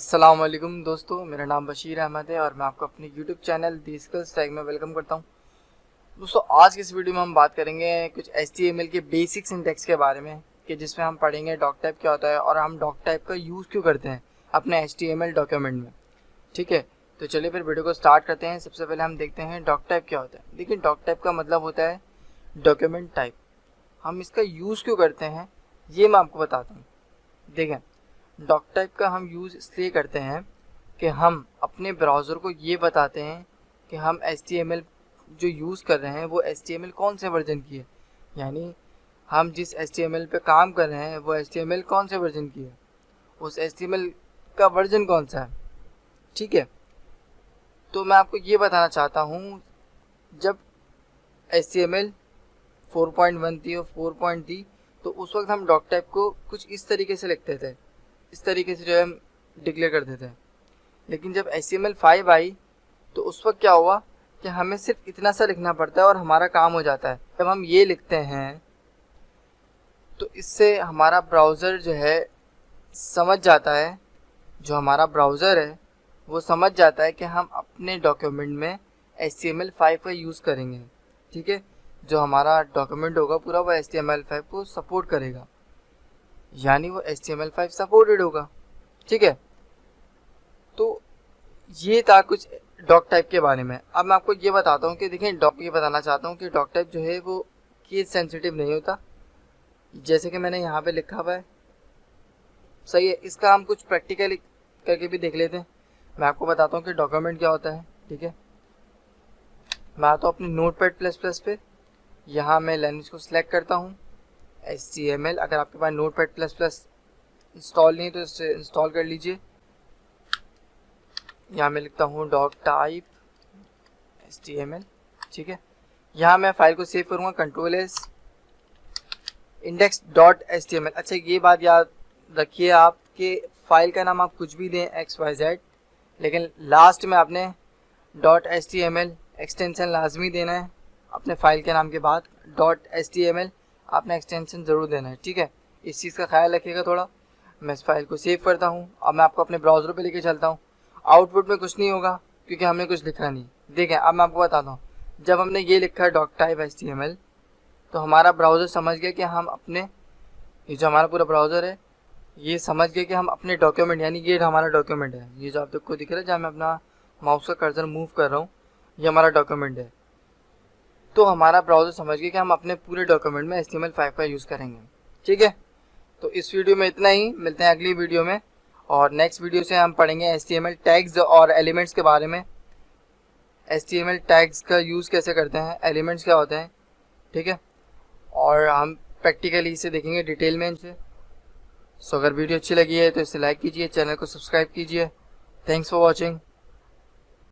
अस्सलाम वालेकुम दोस्तों, मेरा नाम बशीर अहमद है और मैं आपको अपने YouTube channel the skills tag में वेलकम करता हूं। दोस्तों, आज की इस वीडियो में हम बात करेंगे कुछ HTML के बेसिक सिंटैक्स के बारे में कि जिसमें हम पढ़ेंगे डॉक टाइप क्या होता है और हम डॉक टाइप का यूज़ क्यों करते हैं अपने HTML डॉक्यूमेंट में। ठीक है, तो चलिए फिर वीडियो को स्टार्ट करते हैं। सबसे पहले हम देखते हैं डॉक टाइप क्या होता है। देखिए, डॉक टाइप का मतलब होता है डॉक्यूमेंट टाइप। हम इसका यूज़ क्यों करते हैं ये मैं आपको बताता हूँ। देखें, डॉक टाइप का हम यूज़ इसलिए करते हैं कि हम अपने ब्राउज़र को ये बताते हैं कि हम HTML जो यूज़ कर रहे हैं वो HTML कौन से वर्जन की है, यानी हम जिस HTML पे काम कर रहे हैं वो HTML कौन से वर्जन की है, उस HTML का वर्जन कौन सा है। ठीक है, तो मैं आपको ये बताना चाहता हूँ, जब HTML 4.1 थी और 4 थी तो उस वक्त हम डॉक टाइप को कुछ इस तरीके से लिखते थे, इस तरीके से जो है हम डिक्लेयर करते थे। लेकिन जब HTML 5 आई तो उस वक्त क्या हुआ कि हमें सिर्फ इतना सा लिखना पड़ता है और हमारा काम हो जाता है। जब हम ये लिखते हैं तो इससे हमारा ब्राउज़र जो है समझ जाता है, जो हमारा ब्राउज़र है वो समझ जाता है कि हम अपने डॉक्यूमेंट में HTML 5 का यूज़ करेंगे। ठीक है, जो हमारा डॉक्यूमेंट होगा पूरा वो HTML 5 को सपोर्ट करेगा, यानी वो HTML 5 सपोर्टेड होगा। ठीक है, तो ये था कुछ डॉक टाइप के बारे में। अब मैं आपको ये बताता हूँ कि देखिए, ये बताना चाहता हूँ कि डॉक टाइप जो है वो केस सेंसिटिव नहीं होता, जैसे कि मैंने यहाँ पे लिखा हुआ है। सही है, इसका हम कुछ प्रैक्टिकल करके भी देख लेते हैं। मैं आपको बताता हूँ कि डॉक्यूमेंट क्या होता है। ठीक है, मैं आता हूँ अपने Notepad++ पे। यहाँ मैं लैंग्वेज को सिलेक्ट करता हूँ HTML। अगर आपके पास Notepad++ इंस्टॉल नहीं है तो इसे इंस्टॉल कर लीजिए। यहाँ मैं लिखता हूँ डॉक टाइप HTML। ठीक है, यहाँ मैं फाइल को सेव करूँगा Ctrl+S index.html। अच्छा, ये बात याद रखिए आप कि फाइल का नाम आप कुछ भी दें XYZ, लेकिन लास्ट में आपने .html एक्सटेंशन लाजमी देना है। अपने फाइल के नाम के बाद .html आपने एक्सटेंशन ज़रूर देना है। ठीक है, इस चीज़ का ख्याल रखिएगा थोड़ा। मैं इस फाइल को सेव करता हूँ। अब मैं आपको अपने ब्राउज़र पे लेके चलता हूँ। आउटपुट में कुछ नहीं होगा क्योंकि हमने कुछ लिखा नहीं। देखें, अब मैं आपको बताता हूँ, जब हमने ये लिखा है डॉक टाइप HTML तो हमारा ब्राउज़र समझ गया कि हम अपने, ये जो हमारा पूरा ब्राउज़र है ये समझ गया कि हम अपने डॉक्यूमेंट, यानी ये हमारा डॉक्यूमेंट है, ये जो आपको दिख रहा है जहाँ मैं अपना माउस का कर्सर मूव कर रहा हूँ, ये हमारा डॉक्यूमेंट है। तो हमारा ब्राउज़र समझ गया कि हम अपने पूरे डॉक्यूमेंट में HTML 5 का यूज़ करेंगे। ठीक है, तो इस वीडियो में इतना ही। मिलते हैं अगली वीडियो में, और नेक्स्ट वीडियो से हम पढ़ेंगे HTML टैग्स और एलिमेंट्स के बारे में। HTML टैग्स का यूज़ कैसे करते हैं, एलिमेंट्स क्या होते हैं। ठीक है, और हम प्रैक्टिकली इसे देखेंगे डिटेल में इनसे। सो अगर वीडियो अच्छी लगी है तो इसे लाइक कीजिए, चैनल को सब्सक्राइब कीजिए। Thanks for watching.